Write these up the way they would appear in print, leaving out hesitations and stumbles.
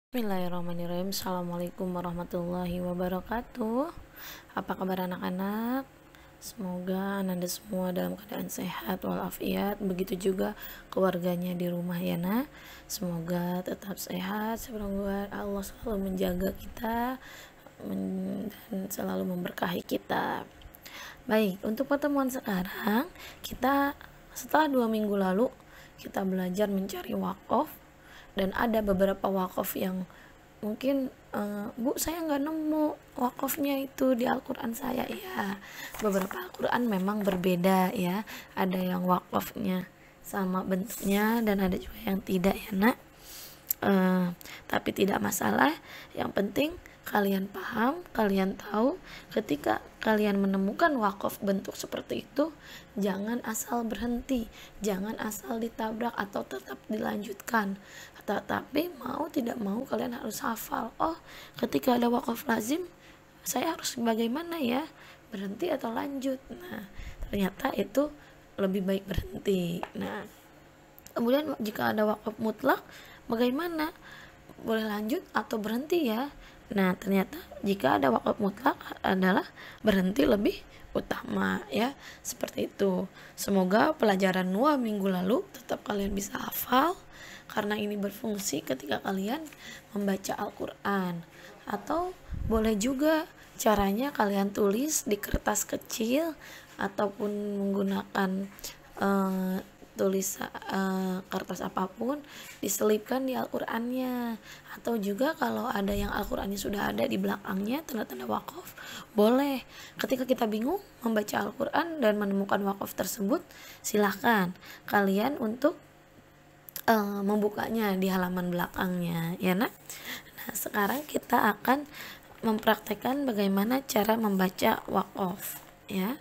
Bismillahirrahmanirrahim. Assalamualaikum warahmatullahi wabarakatuh. Apa kabar anak-anak? Semoga anda semua dalam keadaan sehat walafiat. Begitu juga keluarganya di rumah ya nak. Semoga tetap sehat. Semoga Allah selalu menjaga kita dan selalu memberkahi kita. Baik, untuk pertemuan sekarang kita setelah 2 minggu lalu kita belajar mencari wakaf. Dan ada beberapa wakaf yang mungkin Bu saya nggak nemu wakafnya itu di Al-Quran saya. Ya, beberapa Al-Quran memang berbeda ya, ada yang wakafnya sama bentuknya dan ada juga yang tidak ya nak. Tapi tidak masalah, yang penting kalian paham, kalian tahu ketika kalian menemukan wakaf bentuk seperti itu, jangan asal berhenti, jangan asal ditabrak atau tetap dilanjutkan, tetapi mau tidak mau kalian harus hafal. Oh, ketika ada wakaf lazim saya harus bagaimana ya, berhenti atau lanjut. Nah, ternyata itu lebih baik berhenti. Nah, kemudian jika ada wakaf mutlak bagaimana, boleh lanjut atau berhenti ya. Nah, ternyata jika ada wakaf mutlak adalah berhenti lebih utama ya, seperti itu. Semoga pelajaran 2 minggu lalu tetap kalian bisa hafal, karena ini berfungsi ketika kalian membaca Al-Quran. Atau boleh juga caranya kalian tulis di kertas kecil ataupun menggunakan kertas apapun, diselipkan di Al-Qur'annya. Atau juga kalau ada yang Al-Qur'annya sudah ada di belakangnya tanda-tanda wakaf, boleh. Ketika kita bingung membaca Al-Qur'an dan menemukan wakaf tersebut, silahkan kalian untuk membukanya di halaman belakangnya ya nak. Nah, sekarang kita akan mempraktekkan bagaimana cara membaca wakaf ya.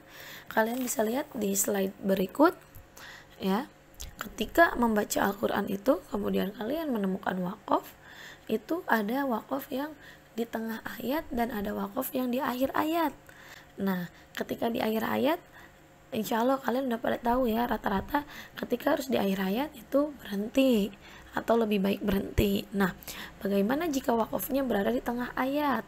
Kalian bisa lihat di slide berikut ya. Ketika membaca Al-Quran itu kemudian kalian menemukan wakaf, itu ada wakaf yang di tengah ayat dan ada wakaf yang di akhir ayat. Nah, ketika di akhir ayat, insya Allah kalian udah pada tahu ya, rata-rata ketika harus di akhir ayat itu berhenti atau lebih baik berhenti. Nah, bagaimana jika wakafnya berada di tengah ayat?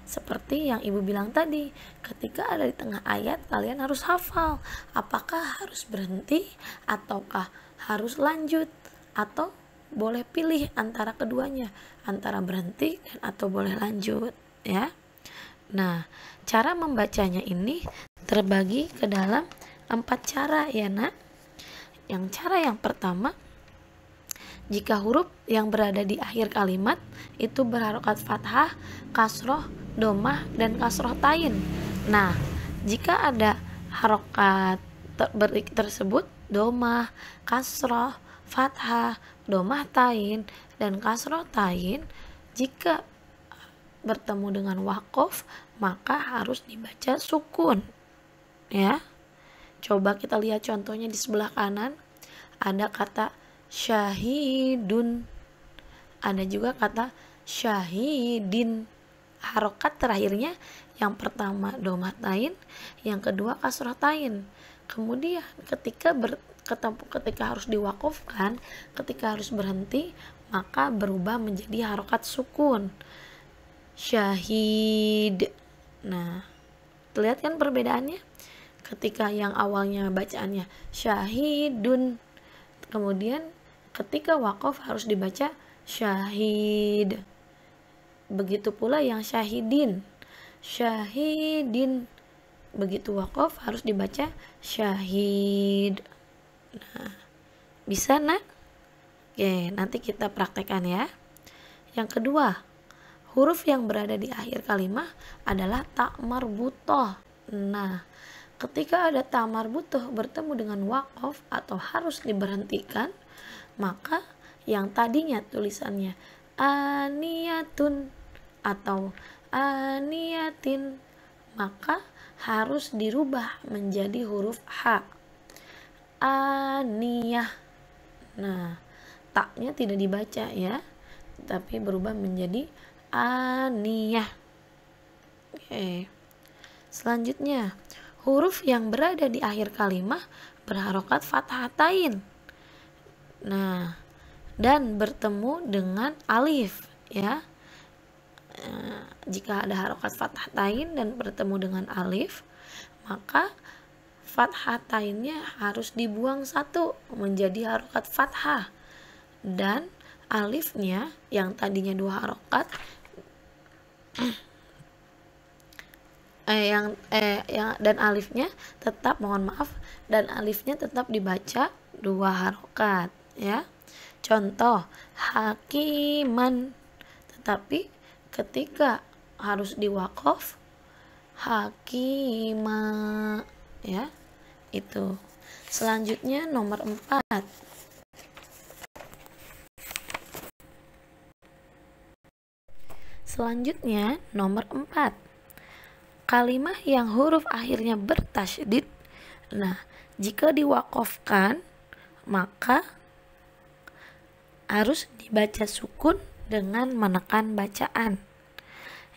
Seperti yang ibu bilang tadi, ketika ada di tengah ayat kalian harus hafal apakah harus berhenti ataukah harus lanjut, atau boleh pilih antara keduanya, antara berhenti dan atau boleh lanjut ya. Nah, cara membacanya ini terbagi ke dalam 4 cara ya nak. Yang cara yang pertama, jika huruf yang berada di akhir kalimat itu berharokat fathah, kasroh, domah, dan kasroh tain. Nah, jika ada harokat tersebut, domah, kasroh, fathah, domah tain, dan kasroh tain, jika bertemu dengan wakaf maka harus dibaca sukun ya. Coba kita lihat contohnya di sebelah kanan, ada kata syahidun, ada juga kata syahidin. Harokat terakhirnya yang pertama domah tain, yang kedua kasroh tain. Kemudian ketika harus diwakafkan, ketika harus berhenti, maka berubah menjadi harokat sukun, syahid. Nah, lihat kan perbedaannya. Ketika yang awalnya bacaannya syahidun, kemudian ketika wakaf harus dibaca syahid. Begitu pula yang syahidin, syahidin. Begitu wakaf harus dibaca syahid. Nah, bisa nak? Oke, nanti kita praktekkan ya. Yang kedua, huruf yang berada di akhir kalimat adalah ta marbutoh. Nah, ketika ada ta marbutoh bertemu dengan wakaf atau harus diberhentikan, maka yang tadinya tulisannya aniyatun atau aniyatin, maka harus dirubah menjadi huruf ha, aniyah. Nah, taknya tidak dibaca ya, tapi berubah menjadi aniyah. Oke. Selanjutnya, huruf yang berada di akhir kalimat berharokat fathatain. Nah, dan bertemu dengan alif ya. Jika ada harokat fathatain dan bertemu dengan alif, maka fathatainnya harus dibuang satu menjadi harokat fathah, dan alifnya yang tadinya 2 harokat dan alifnya tetap, mohon maaf, dan alifnya tetap dibaca 2 harokat, ya. Contoh hakiman, tetapi ketika harus diwaqaf hakima, ya. Itu. Selanjutnya nomor 4. Selanjutnya nomor 4. Kalimah yang huruf akhirnya bertasydid. Nah, jika diwaqafkan maka harus dibaca sukun dengan menekan bacaan.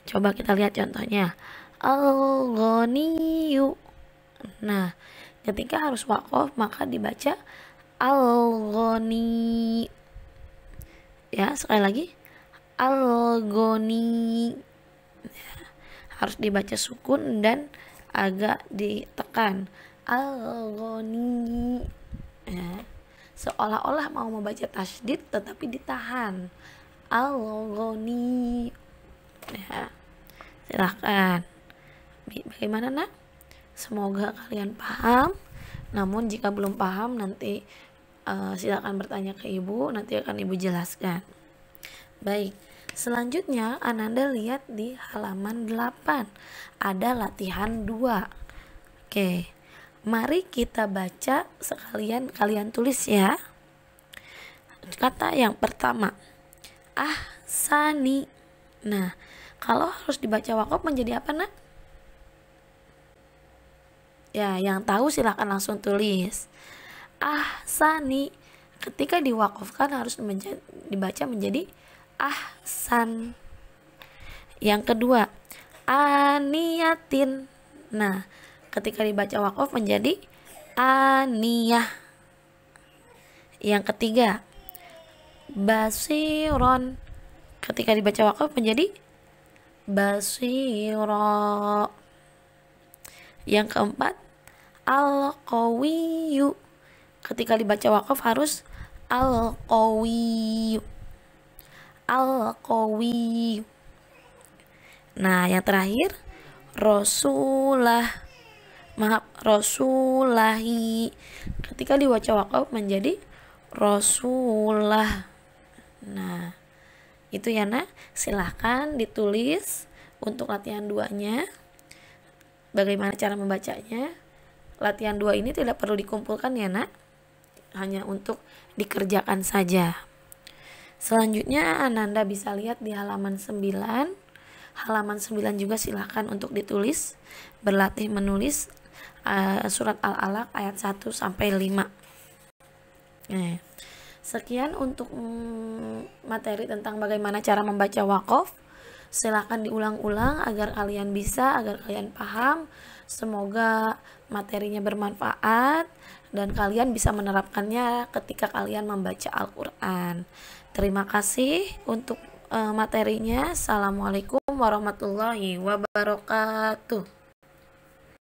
Coba kita lihat contohnya. Al-Ghaniyu. Nah, ketika harus waqaf maka dibaca Al-Ghani. Ya, sekali lagi. Al-Ghani. Ya, harus dibaca sukun dan agak ditekan. Al-Ghani. Ya, seolah-olah mau membaca tasydid tetapi ditahan. Al-Ghani. Ya, silahkan. Bagaimana nak? Semoga kalian paham. Namun jika belum paham nanti silakan bertanya ke ibu, nanti akan ibu jelaskan. Baik, selanjutnya Ananda lihat di halaman 8 ada latihan 2. Oke, mari kita baca sekalian, kalian tulis ya. Kata yang pertama, ahsani. Nah, kalau harus dibaca waqaf menjadi apa nak? Ya, yang tahu silahkan langsung tulis. Ahsani. Ketika diwaqafkan harus dibaca menjadi ahsan. Yang kedua, aniyatin. Nah, ketika dibaca waqaf menjadi aniyah. Yang ketiga, basiron. Ketika dibaca waqaf menjadi basiro. Yang keempat, al-qawiyu. Ketika dibaca waqaf harus al-qawiyu. Al-qawiyu. Nah, yang terakhir, rasulah. Maaf, rasulahi. Ketika dibaca waqaf menjadi rasulah. Nah, itu ya nak. Silahkan ditulis untuk latihan 2-nya. Bagaimana cara membacanya? Latihan 2 ini tidak perlu dikumpulkan ya nak. Hanya untuk dikerjakan saja. Selanjutnya Ananda bisa lihat di halaman 9. Halaman 9 juga silahkan untuk ditulis. Berlatih menulis surat Al-Alaq ayat 1 sampai 5. Sekian untuk materi tentang bagaimana cara membaca waqaf. Silahkan diulang-ulang agar kalian bisa, agar kalian paham. Semoga materinya bermanfaat dan kalian bisa menerapkannya ketika kalian membaca Al-Quran. Terima kasih untuk materinya. Assalamualaikum warahmatullahi wabarakatuh.